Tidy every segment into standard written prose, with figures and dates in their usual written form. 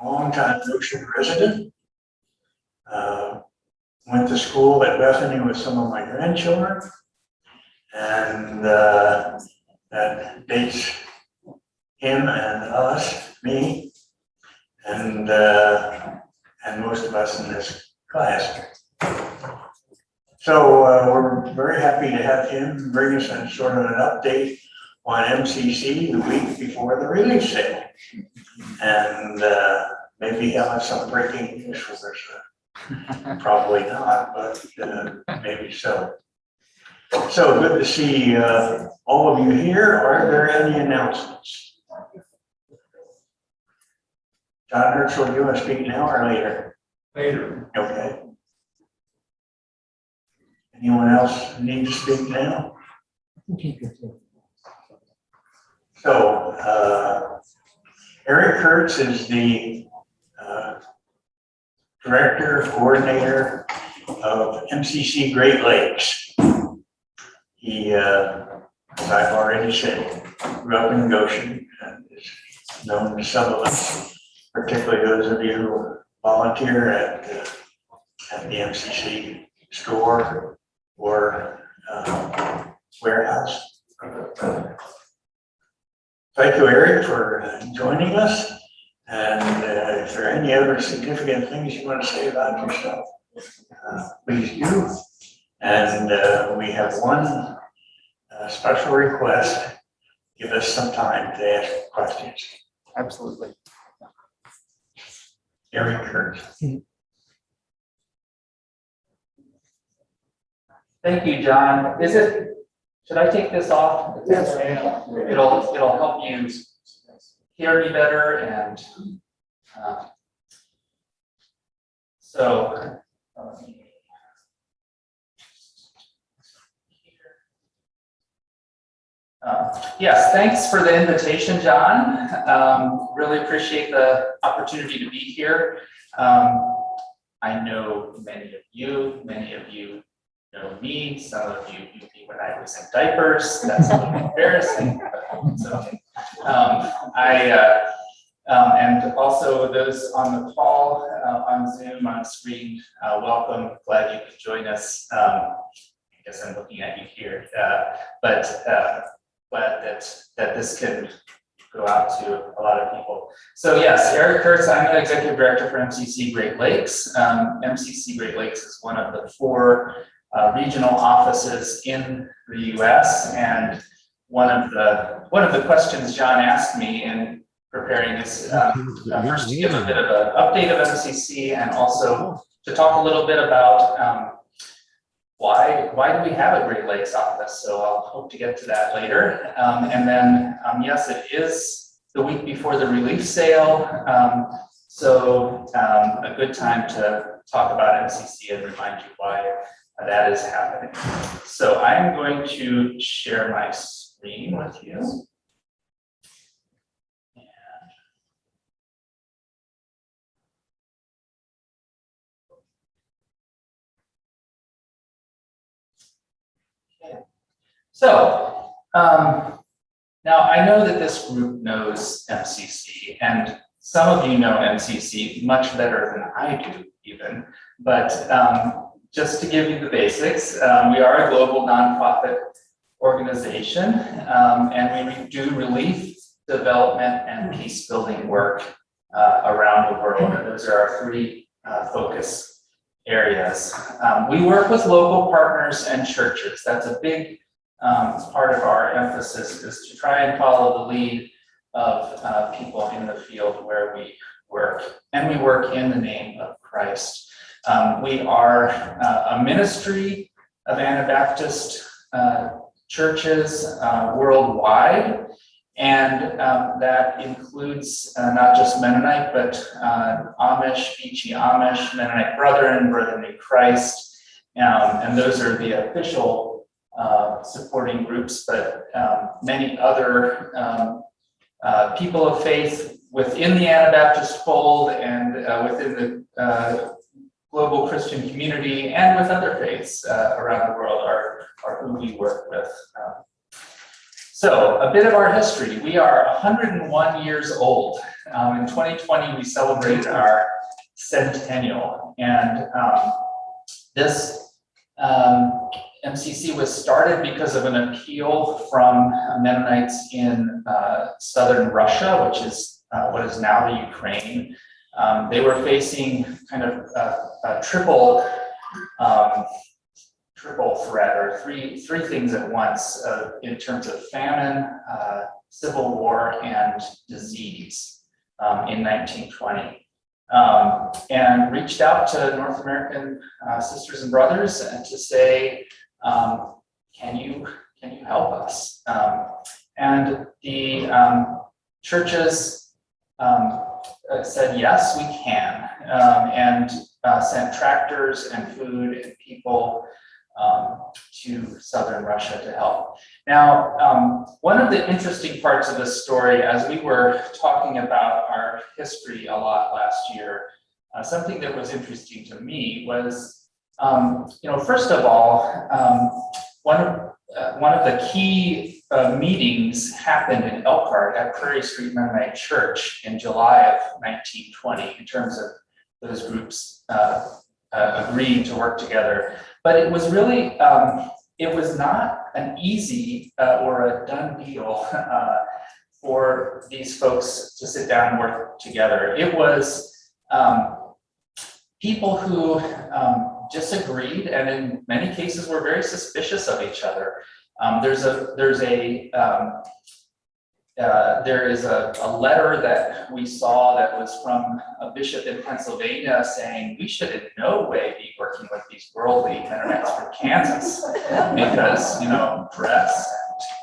longtime Ocean resident. Went to school at Bethany with some of my grandchildren, and that dates him and us, me, and most of us in this class. So we're very happy to have him bring us a sort of an update on MCC the week before the release sale, and maybe he'll have some breaking news for us. Probably not, but maybe so. So good to see all of you here. Are there any announcements? John Herschel, do you want to speak now or later? Later. Okay. Anyone else need to speak now? So Eric Kurtz is the Director, Coordinator of MCC Great Lakes. He, as I've already said, grew up in Goshen and is known to some of us, particularly those of you who volunteer at the MCC store or warehouse. Thank you, Eric, for joining us. And if there are any other significant things you want to say about yourself, please do. And we have one special request. Give us some time to ask questions. Absolutely. Eric Kurtz. Thank you, John. Should I take this off? Yes. It'll help you hear me better, and so yes, thanks for the invitation, John. Really appreciate the opportunity to be here. I know many of you know me. Some of you knew me when I was in diapers. That's a little embarrassing. So, and also those on the call, on Zoom, on screen, welcome. Glad you could join us. I guess I'm looking at you here, but glad that this can go out to a lot of people. So yes, Eric Kurtz, I'm the Executive Director for MCC Great Lakes. MCC Great Lakes is one of the 4 regional offices in the U.S. and one of the questions John asked me in preparing this, first to give a bit of an update of MCC and also to talk a little bit about why do we have a Great Lakes office. So I'll hope to get to that later. And then yes, it is the week before the relief sale. So a good time to talk about MCC and remind you why that is happening. So I'm going to share my screen with you. Okay. So now I know that this group knows MCC, and some of you know MCC much better than I do even, but just to give you the basics, we are a global nonprofit organization, and we do relief, development, and peace building work around the world. And those are our 3 focus areas. We work with local partners and churches. That's a big part of our emphasis, is to try and follow the lead of people in the field where we work. And we work in the name of Christ. We are a ministry of Anabaptist churches worldwide, and that includes not just Mennonite, but Amish, Beachy Amish, Mennonite Brethren, Brethren in Christ, and those are the official supporting groups, but many other people of faith within the Anabaptist fold and within the global Christian community and with other faiths around the world are who we work with. So a bit of our history. We are 101 years old. In 2020, we celebrated our centennial, and this MCC was started because of an appeal from Mennonites in southern Russia, which is what is now the Ukraine. They were facing kind of a triple threat, or three things at once, in terms of famine, civil war, and disease in 1920. And reached out to North American sisters and brothers and to say, can you help us? And the churches said, yes, we can, and sent tractors and food and people to southern Russia to help. Now, one of the interesting parts of this story, as we were talking about our history a lot last year, something that was interesting to me was, first of all, one of the key meetings happened in Elkhart at Prairie Street Mennonite Church in July of 1920, in terms of those groups agreeing to work together. But it was really, it was not an easy or a done deal for these folks to sit down and work together. It was people who disagreed, and in many cases were very suspicious of each other. There is a letter that we saw that was from a bishop in Pennsylvania saying we should in no way be working with these worldly Mennonites from Kansas because, dress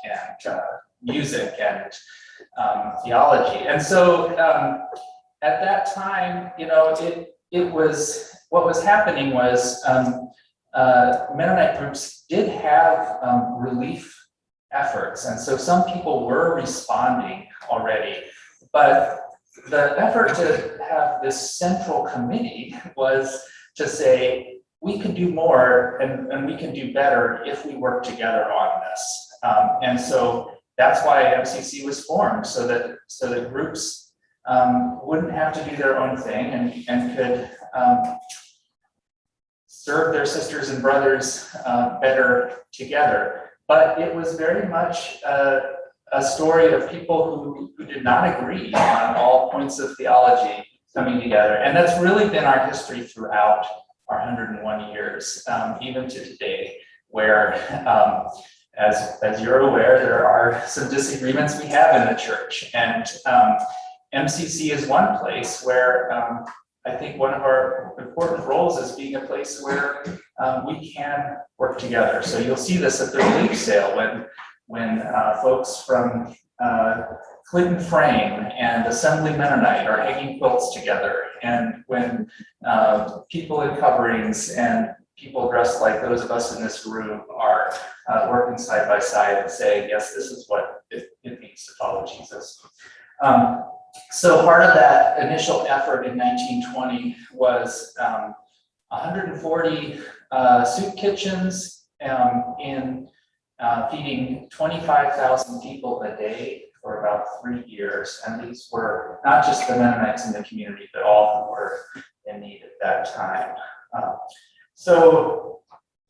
and music and theology. And so at that time, it was, what was happening was Mennonite groups did have relief efforts, and so some people were responding already, but the effort to have this central committee was to say we can do more and we can do better if we work together on this, and so that's why MCC was formed, so that groups wouldn't have to do their own thing and could serve their sisters and brothers better together. But it was very much a story of people who did not agree on all points of theology coming together. And that's really been our history throughout our 101 years, even to today, where, as you're aware, there are some disagreements we have in the church. And MCC is one place where I think one of our important roles is being a place where we can work together. So you'll see this at the relief sale when folks from Clinton Frame and Assembly Mennonite are hanging quilts together, and when people in coverings and people dressed like those of us in this room are working side by side and saying, yes, this is what it means to follow Jesus. So part of that initial effort in 1920 was 140 soup kitchens in feeding 25,000 people a day for about 3 years. And these were not just the Mennonites in the community, but all who were in need at that time. So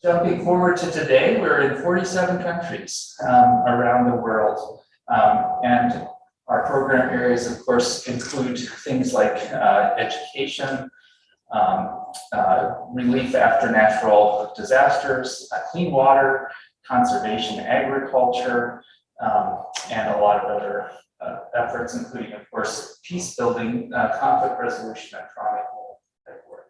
jumping forward to today, we're in 47 countries around the world. And our program areas, of course, include things like education, relief after natural disasters, clean water, conservation, agriculture, and a lot of other efforts, including, of course, peace building, conflict resolution, and trauma type work.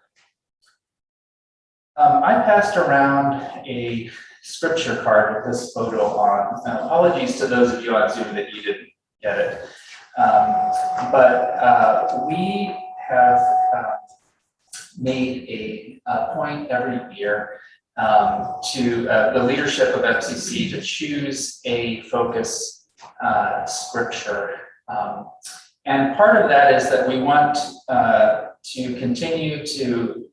I passed around a scripture card with this photo on. Apologies to those of you on Zoom that you didn't get it. But we have made a point every year to the leadership of MCC to choose a focus scripture. And part of that is that we want to continue to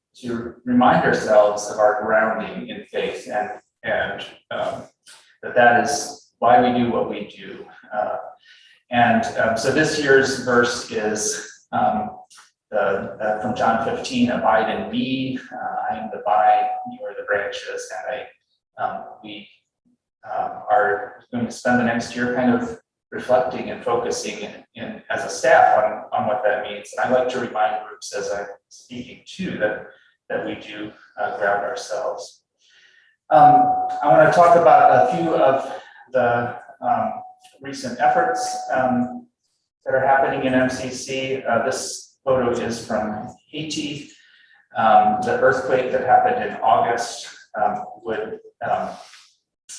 remind ourselves of our grounding in faith, and that is why we do what we do. So this year's verse is from John 15, abide in me, I am the vine, you are the branches, and we are going to spend the next year kind of reflecting and focusing in as a staff on what that means. And I like to remind groups as I'm speaking too that we do ground ourselves. I want to talk about a few of the recent efforts that are happening in MCC. This photo is from Haiti. The earthquake that happened in August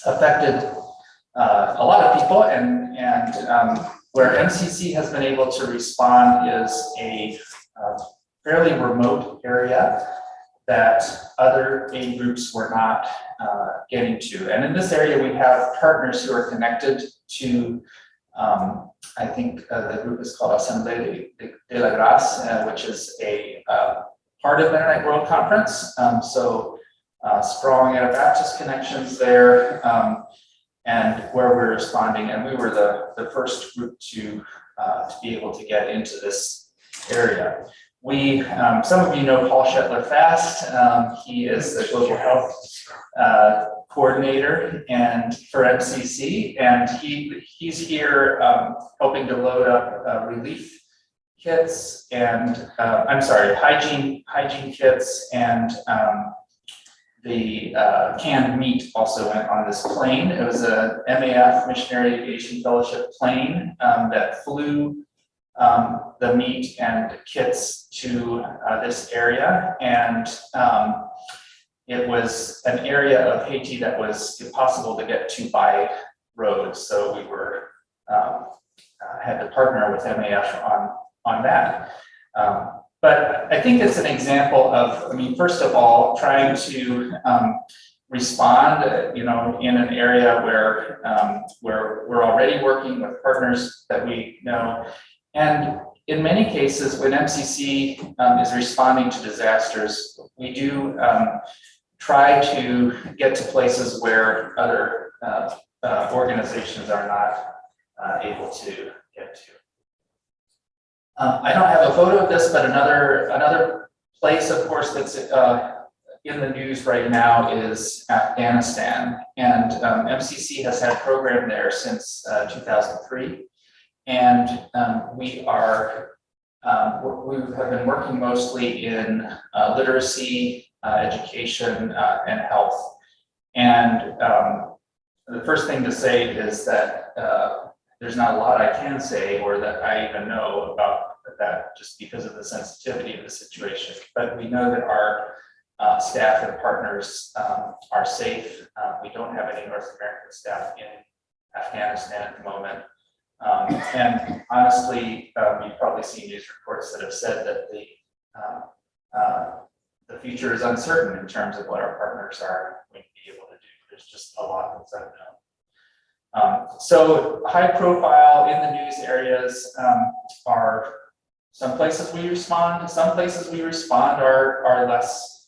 affected a lot of people, and where MCC has been able to respond is a fairly remote area that other aid groups were not getting to. And in this area, we have partners who are connected to, I think the group is called Assemblée de la Grace, which is a part of Mennonite World Conference. So strong Anabaptist connections there, and where we're responding. And we were the first group to be able to get into this area. We, some of you know Paul Shetler-Fast. He is the Global Health Coordinator and for MCC, and he's here helping to load up relief kits and, hygiene kits, and the canned meat also went on this plane. It was a MAF, Missionary Aviation Fellowship plane that flew the meat and kits to this area, and it was an area of Haiti that was impossible to get to by road, so we were had to partner with MAF on that. But I think it's an example of, I mean, first of all, trying to respond, in an area where we're already working with partners that we know. And in many cases, when MCC is responding to disasters, we do try to get to places where other organizations are not able to get to. I don't have a photo of this, but another place, of course, that's in the news right now is Afghanistan. And MCC has had a program there since 2003. And we have been working mostly in literacy, education, and health. And the first thing to say is that there's not a lot I can say or that I even know about that, just because of the sensitivity of the situation. But we know that our staff and partners are safe. We don't have any North American staff in Afghanistan at the moment. And honestly, you've probably seen news reports that have said that the future is uncertain in terms of what our partners are going to be able to do. There's just a lot that's unknown. So high profile in the news areas are some places we respond. Some places we respond are less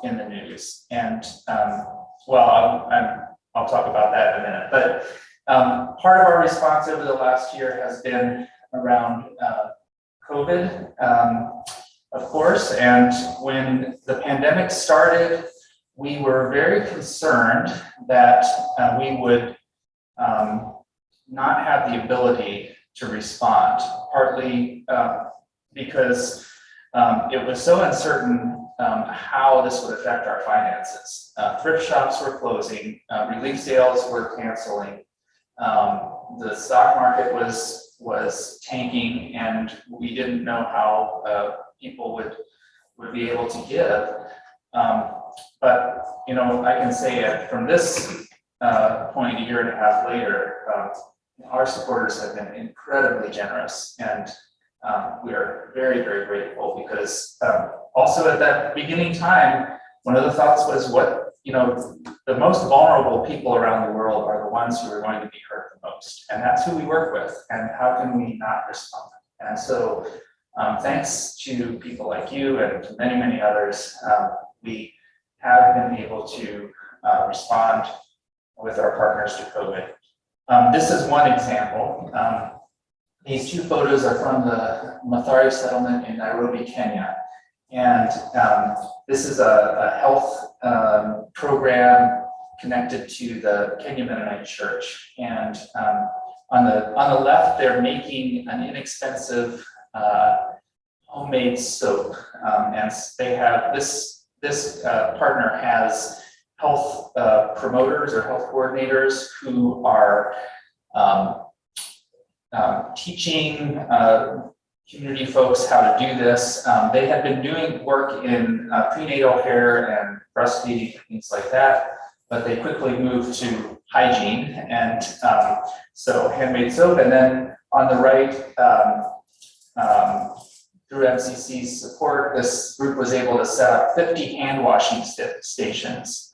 in the news. And I'll talk about that in a minute. But part of our response over the last year has been around COVID, of course. And when the pandemic started, we were very concerned that we would not have the ability to respond, partly because it was so uncertain how this would affect our finances. Thrift shops were closing, relief sales were canceling, the stock market was tanking, and we didn't know how people would be able to give. But I can say from this point, a year and a half later, our supporters have been incredibly generous, and we are very, very grateful, because also at that beginning time, one of the thoughts was the most vulnerable people around the world are the ones who are going to be hurt the most, and that's who we work with, and how can we not respond? And so thanks to people like you and to many, many others, we have been able to respond with our partners to COVID. This is one example. These two photos are from the Mathare settlement in Nairobi, Kenya. And this is a health program connected to the Kenya Mennonite Church. And on the left, they're making an inexpensive homemade soap. And they have this partner has health promoters or health coordinators who are teaching community folks how to do this. They had been doing work in prenatal care and breastfeeding, things like that, but they quickly moved to hygiene, and so handmade soap. And then on the right, through MCC's support, this group was able to set up 50 hand washing stations.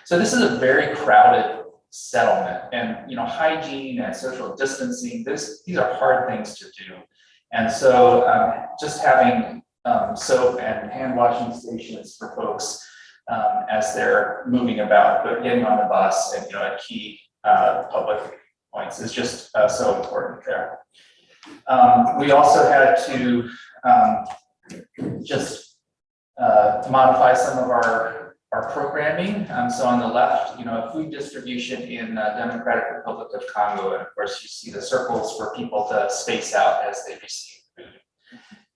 So this is a very crowded settlement, and hygiene and social distancing, these are hard things to do. And so just having soap and hand washing stations for folks as they're moving about, but getting on the bus and at key public points is just so important there. We also had to just modify some of our programming. So on the left, food distribution in Democratic Republic of Congo, and of course you see the circles for people to space out as they receive food.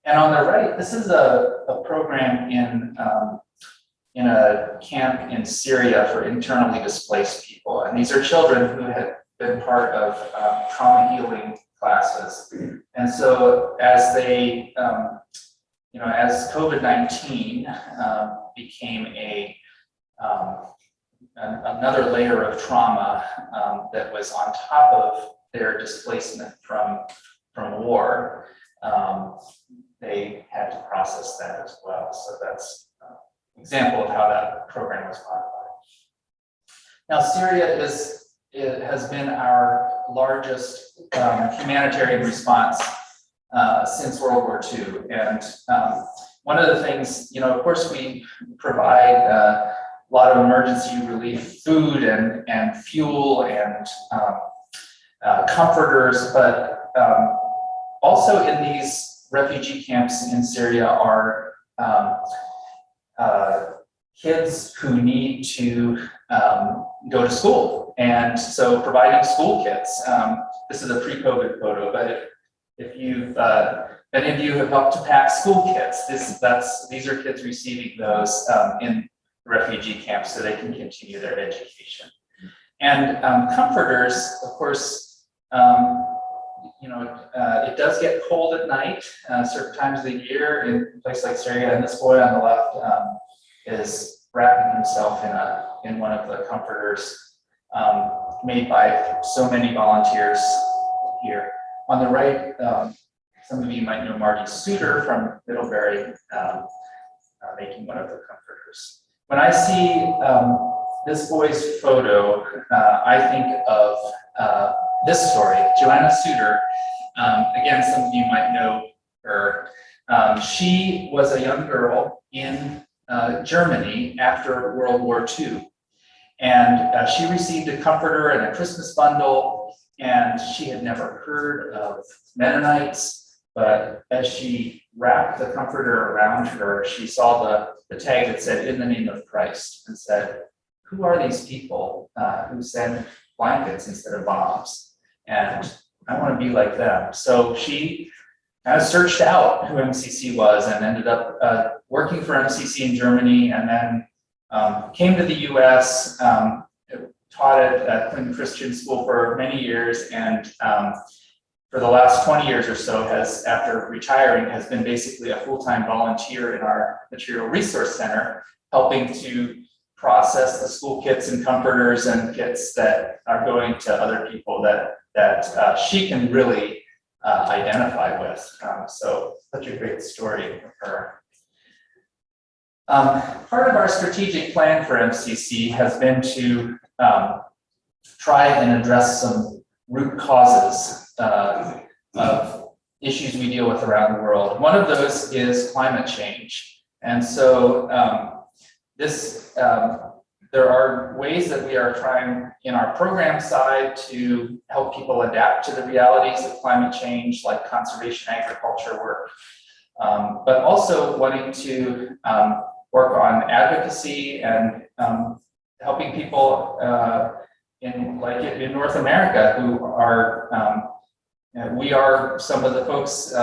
And on the right, this is a program in a camp in Syria for internally displaced people. And these are children who had been part of trauma healing classes. And so as they, as COVID-19 became another layer of trauma that was on top of their displacement from war, they had to process that as well. So that's an example of how that program was modified. Now, Syria has been our largest humanitarian response since World War II. And one of the things, of course, we provide a lot of emergency relief, food and fuel and comforters, but also in these refugee camps in Syria are kids who need to go to school. And so providing school kits, this is a pre-COVID photo, but if you've, many of you have helped to pack school kits, these are kids receiving those in refugee camps so they can continue their education. And comforters, of course, it does get cold at night, certain times of the year in a place like Syria, and this boy on the left is wrapping himself in one of the comforters made by so many volunteers here. On the right, some of you might know Marty Suter from Middlebury making one of the comforters. When I see this boy's photo, I think of this story, Joanna Suter. Again, some of you might know her. She was a young girl in Germany after World War II. And she received a comforter and a Christmas bundle, and she had never heard of Mennonites, but as she wrapped the comforter around her, she saw the tag that said, "In the name of Christ," and said, "Who are these people who send blankets instead of bombs? And I want to be like them." So she kind of searched out who MCC was and ended up working for MCC in Germany, and then came to the US, taught at Clinton Christian School for many years, and for the last 20 years or so after retiring, has been basically a full-time volunteer in our Material Resource Center, helping to process the school kits and comforters and kits that are going to other people that she can really identify with. So such a great story of her. Part of our strategic plan for MCC has been to try and address some root causes of issues we deal with around the world. One of those is climate change. And so this there are ways that we are trying in our program side to help people adapt to the realities of climate change, like conservation agriculture work, but also wanting to work on advocacy and helping people in North America who are, we are some of the folks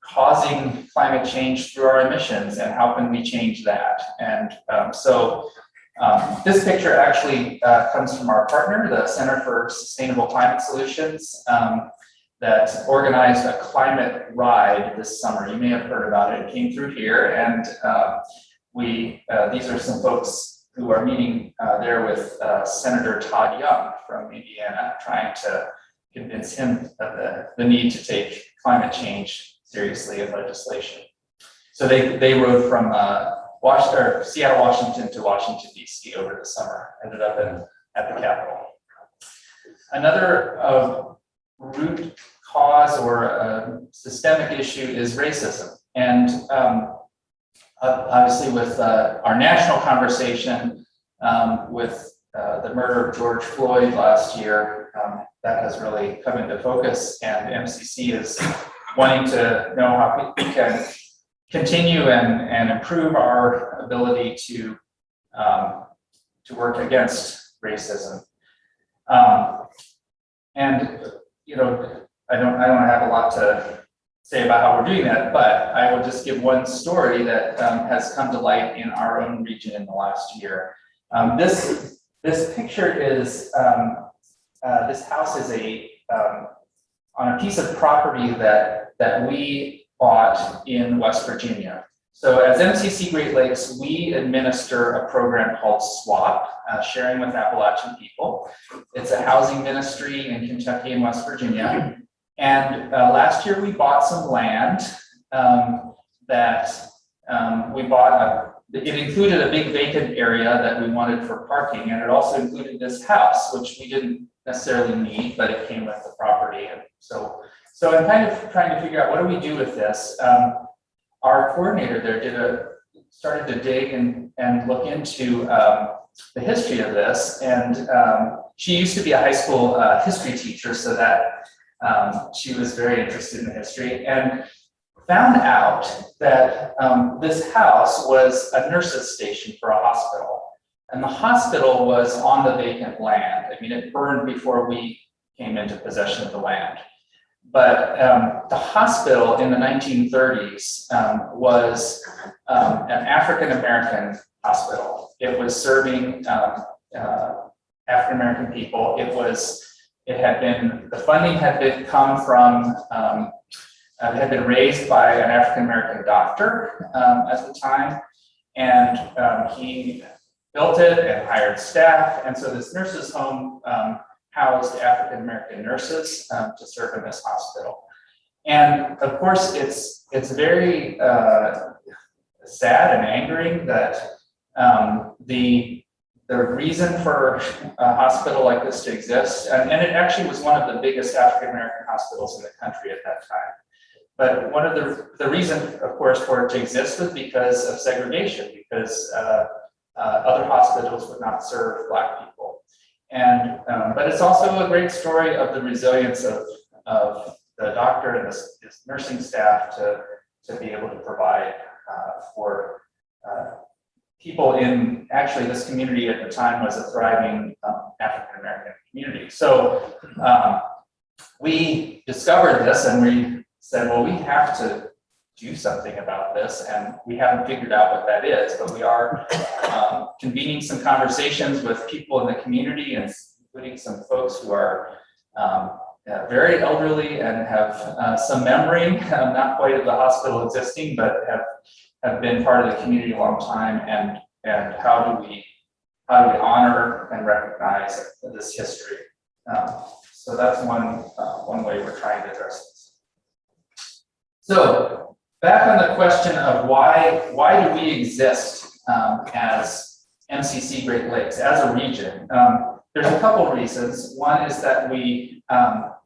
causing climate change through our emissions, and how can we change that? And this picture actually comes from our partner, the Center for Sustainable Climate Solutions, that organized a climate ride this summer. You may have heard about it. It came through here, and these are some folks who are meeting there with Senator Todd Young from Indiana, trying to convince him of the need to take climate change seriously in legislation. So they rode from Seattle, Washington to Washington, D.C. over the summer, ended up at the Capitol. Another root cause or systemic issue is racism. And obviously with our national conversation with the murder of George Floyd last year, that has really come into focus, and MCC is wanting to know how we can continue and improve our ability to work against racism. And you know, I don't have a lot to say about how we're doing that, but I will just give one story that has come to light in our own region in the last year. This picture is this house is on a piece of property that we bought in West Virginia. So as MCC Great Lakes, we administer a program called SWAP, Sharing with Appalachian People. It's a housing ministry in Kentucky and West Virginia. And last year we bought some land that we bought. It included a big vacant area that we wanted for parking, and it also included this house, which we didn't necessarily need, but it came with the property. And so I'm kind of trying to figure out, what do we do with this? Our coordinator there started to dig and look into the history of this. And she used to be a high school history teacher, so that she was very interested in the history, and found out that this house was a nurse's station for a hospital. And the hospital was on the vacant land. I mean, it burned before we came into possession of the land. But the hospital in the 1930s was an African-American hospital. It was serving African-American people. The funding had been raised by an African-American doctor at the time, and he built it and hired staff. And so this nurses' home housed African-American nurses to serve in this hospital. And of course, it's very sad and angering that the reason for a hospital like this to exist, and it actually was one of the biggest African-American hospitals in the country at that time. But one of the reason, of course, for it to exist was because of segregation, because other hospitals would not serve Black people. And but it's also a great story of the resilience of the doctor and his nursing staff to be able to provide for people in, actually this community at the time was a thriving African-American community. So we discovered this, and we said, well, we have to do something about this, and we haven't figured out what that is, but we are convening some conversations with people in the community, and including some folks who are very elderly and have some memory, not quite of the hospital existing, but have been part of the community a long time, and how do we honor and recognize this history? So that's one way we're trying to address this. So back on the question of why do we exist as MCC Great Lakes, as a region? There's a couple of reasons. One is that we are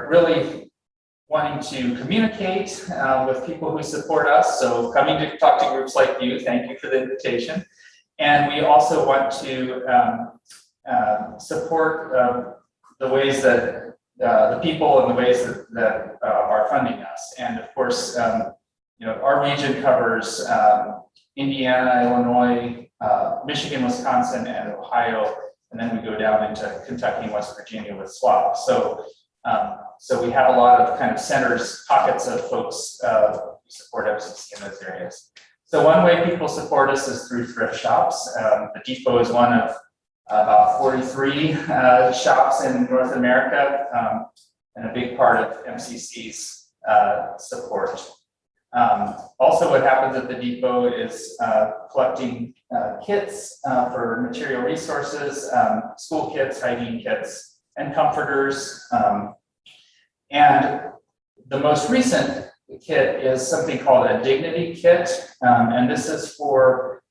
really wanting to communicate with people who support us. So coming to talk to groups like you, thank you for the invitation. And we also want to support the ways that the people and the ways that are funding us. And of course, our region covers Indiana, Illinois, Michigan, Wisconsin, and Ohio, and then we go down into Kentucky and West Virginia with SWAP. So, so we have a lot of kind of centers, pockets of folks who support MCC in those areas. So one way people support us is through thrift shops. The Depot is one of about 43 shops in North America, and a big part of MCC's support. Also, what happens at the Depot is collecting kits for material resources, school kits, hygiene kits, and comforters. And the most recent kit is something called a dignity kit, and this is for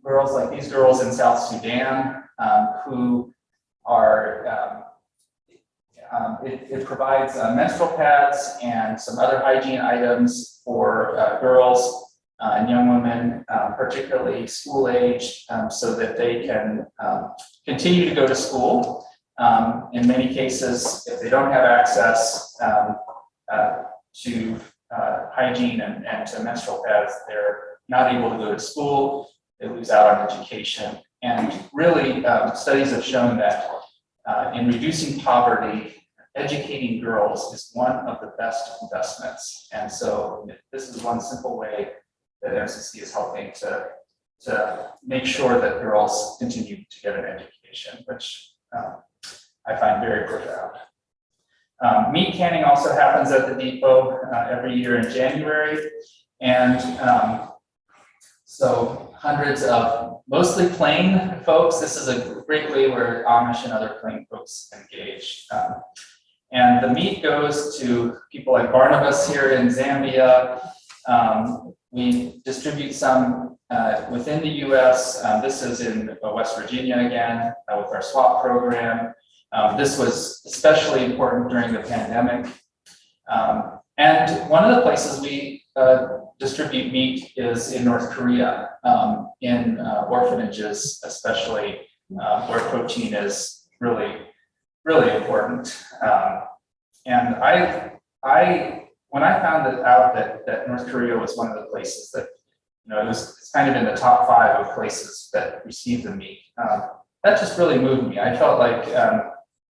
girls like these girls in South Sudan who are, it provides menstrual pads and some other hygiene items for girls and young women, particularly school age, so that they can continue to go to school. In many cases, if they don't have access to hygiene and to menstrual pads, they're not able to go to school, they lose out on education. And really, studies have shown that in reducing poverty, educating girls is one of the best investments. And so this is one simple way that MCC is helping to make sure that girls continue to get an education, which I find very profound. Meat canning also happens at the Depot every year in January. And so hundreds of mostly plain folks. This is a great way where Amish and other plain folks engage. And the meat goes to people like Barnabas here in Zambia. We distribute some within the US. This is in West Virginia again with our SWAP program. This was especially important during the pandemic. And one of the places we distribute meat is in North Korea, in orphanages, especially where protein is really, really important. And when I found out that North Korea was one of the places that, it's kind of in the top 5 of places that receive the meat, that just really moved me. I felt like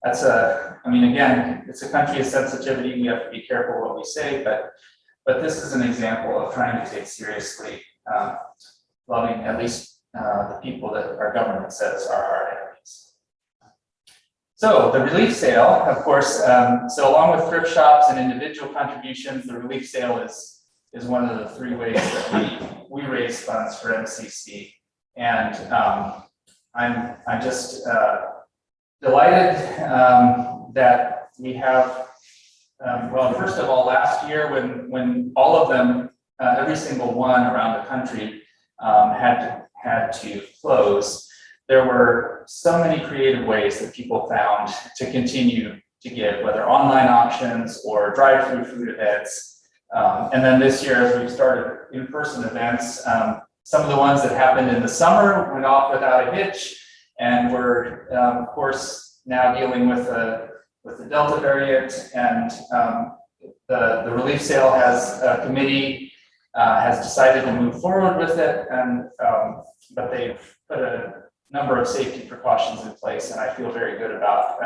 again, it's a country of sensitivity. We have to be careful what we say, but this is an example of trying to take seriously loving at least the people that our government says are our enemies. So the relief sale, of course, so along with thrift shops and individual contributions, the relief sale is one of the 3 ways that we raise funds for MCC. And I'm just delighted that we have, well, first of all, last year when all of them, every single one around the country had to close, there were so many creative ways that people found to continue to give, whether online options or drive-through food events. And then this year, as we've started in-person events, some of the ones that happened in the summer went off without a hitch, and we're, of course, now dealing with the Delta variant, and the relief sale has a committee has decided to move forward with it, and but they've put a number of safety precautions in place, and I feel very good about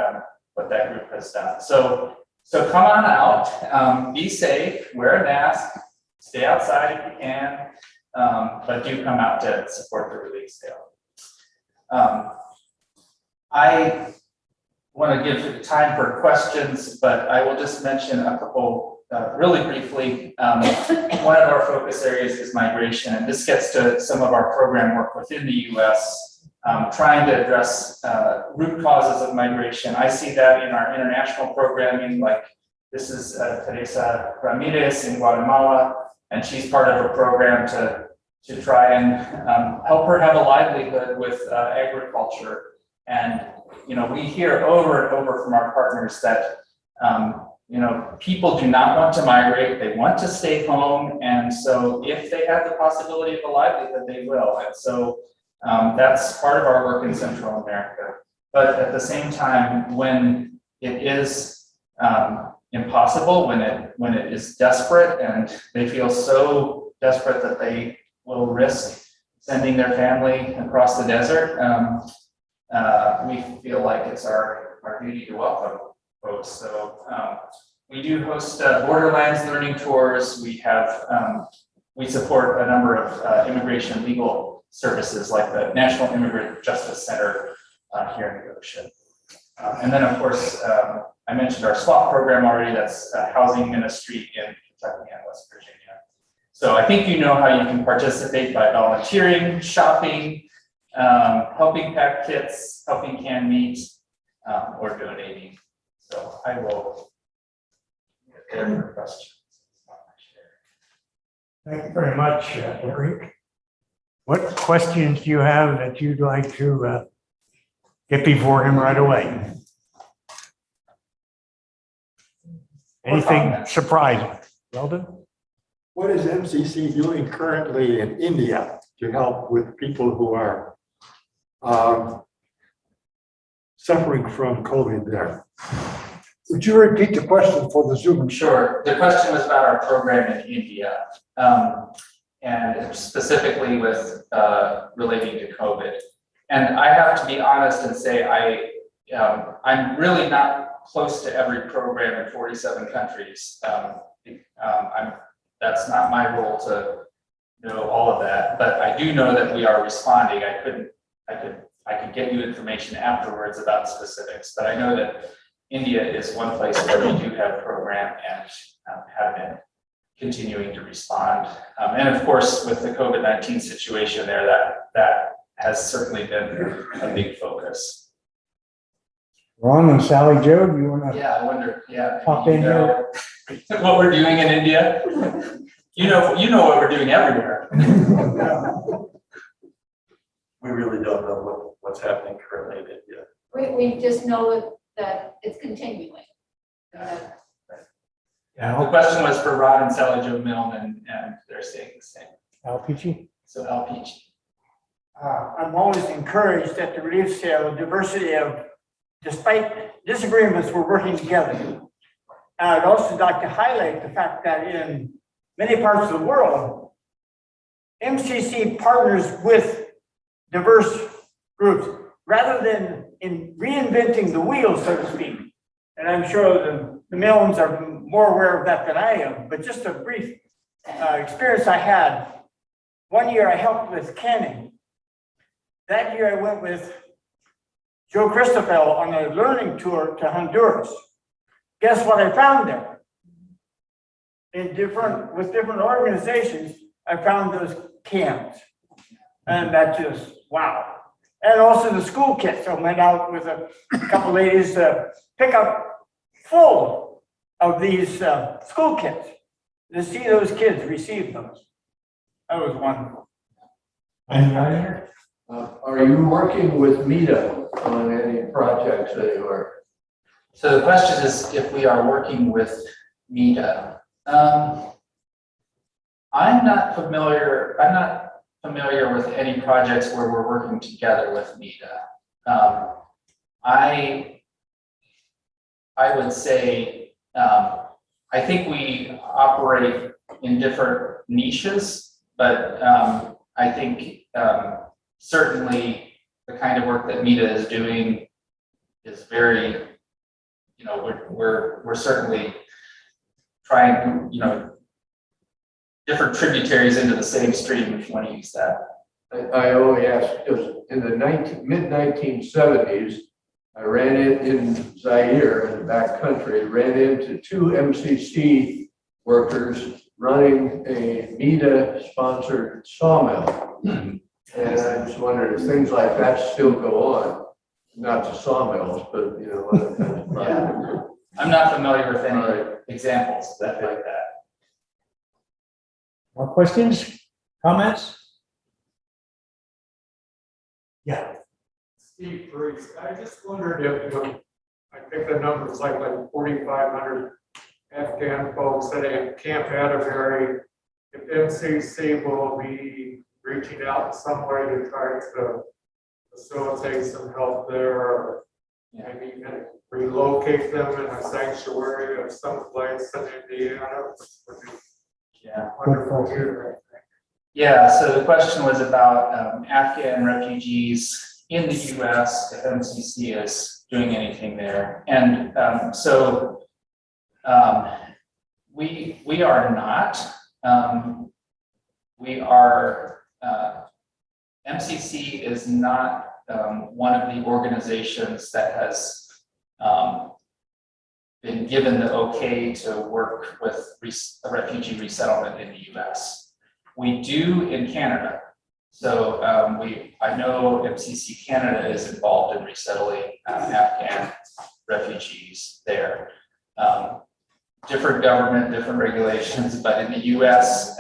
what that group has done. So come on out, be safe, wear a mask, stay outside if you can, but do come out to support the relief sale. I want to give time for questions, but I will just mention a couple really briefly. One of our focus areas is migration, and this gets to some of our program work within the US, trying to address root causes of migration. I see that in our international programming, like this is Teresa Ramirez in Guatemala, and she's part of a program to try and help her have a livelihood with agriculture. And we hear over and over from our partners that people do not want to migrate, they want to stay home, and so if they have the possibility of a livelihood, they will. And so that's part of our work in Central America. But at the same time, when it is impossible, when it is desperate, and they feel so desperate that they will risk sending their family across the desert, we feel like it's our duty to welcome folks. So we do host Borderlands learning tours. We support a number of immigration legal services like the National Immigrant Justice Center here in the ocean. And then of course, I mentioned our SWAP program already. That's housing ministry in Kentucky and West Virginia. So I think you know how you can participate by volunteering, shopping, helping pack kits, helping can meat, or donating. So I will get there for questions. Thank you very much, Eric. What questions do you have that you'd like to get before him right away? Anything surprising? Weldon? What is MCC doing currently in India to help with people who are suffering from COVID there? Would you repeat the question for the Zoom? Sure. The question was about our program in India, and specifically with relating to COVID. And I have to be honest and say I'm really not close to every program in 47 countries. That's not my role to know all of that, but I do know that we are responding. I could get you information afterwards about specifics, but I know that India is one place where we do have a program and have been continuing to respond. And of course, with the COVID-19 situation there, that has certainly been a big focus. Ron and Sally Joe, do you want to? Yeah, I wonder, Pop in here. What we're doing in India? You know what we're doing everywhere. We really don't know what's happening currently in India. We just know that it's continuing. Yeah, the question was for Rod and Sally Joe Millman, and they're saying the same. LPG? So LPG. I'm always encouraged at the relief sale, the diversity of, despite disagreements, we're working together. I'd also like to highlight the fact that in many parts of the world, MCC partners with diverse groups rather than in reinventing the wheel, so to speak. And I'm sure the Millens are more aware of that than I am, but just a brief experience I had. One year I helped with canning. That year I went with Joe Christoffel on a learning tour to Honduras. Guess what I found there? With different organizations, I found those cans. And that just, wow. And also the school kits. I went out with a couple ladies to pick up full of these school kits to see those kids receive those. That was wonderful. Are you working with META on any projects anywhere? So the question is if we are working with META. I'm not familiar with any projects where we're working together with META. I would say I think we operate in different niches, but I think certainly the kind of work that META is doing is very, we're certainly trying, different tributaries into the same stream, if you want to use that. I only ask because in the mid-1970s, I ran in Zaire in the back country, ran into two MCC workers running a META-sponsored sawmill. And I just wondered if things like that still go on, not just sawmills, but other kinds of projects. I'm not familiar with any examples of that like that. More questions, comments? Yeah. Steve Bruce, I just wondered if, I think the number is like 4,500 Afghan folks at Camp Atterbury, if MCC will be reaching out in some way to try to facilitate some help there, or maybe even relocate them in a sanctuary of some place in Indiana. Yeah. Wonderful here. Yeah, so the question was about Afghan refugees in the US, if MCC is doing anything there. And we are not. MCC is not one of the organizations that has been given the okay to work with refugee resettlement in the US. We do in Canada. So I know MCC Canada is involved in resettling Afghan refugees there. Different government, different regulations, but in the US,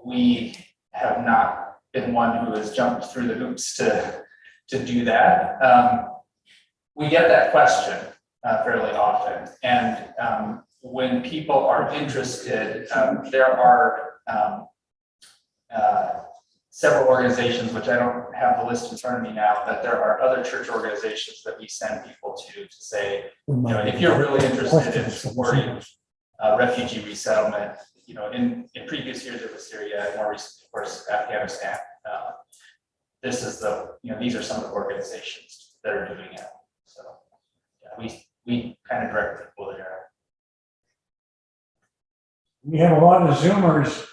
we have not been one who has jumped through the hoops to do that. We get that question fairly often. And when people are interested, there are several organizations, which I don't have the list in front of me now, but there are other church organizations that we send people to say, you know, if you're really interested in supporting refugee resettlement, you know, in previous years it was Syria, and more recently, of course, Afghanistan. This is these are some of the organizations that are doing it. So yeah, we kind of direct people there. We have a lot of Zoomers.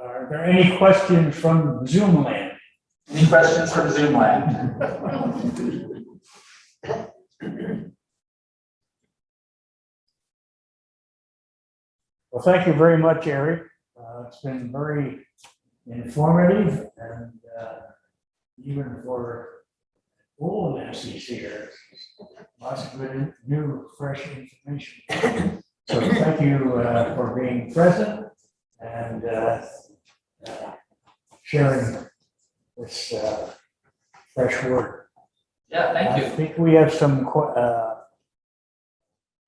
Are there any questions from Zoom land? Any questions from Zoom land? Well, thank you very much, Eric. It's been very informative, and even for old MCCers, lots of good, new, fresh information. So thank you for being present and sharing this fresh word. Yeah, thank you. I think we have some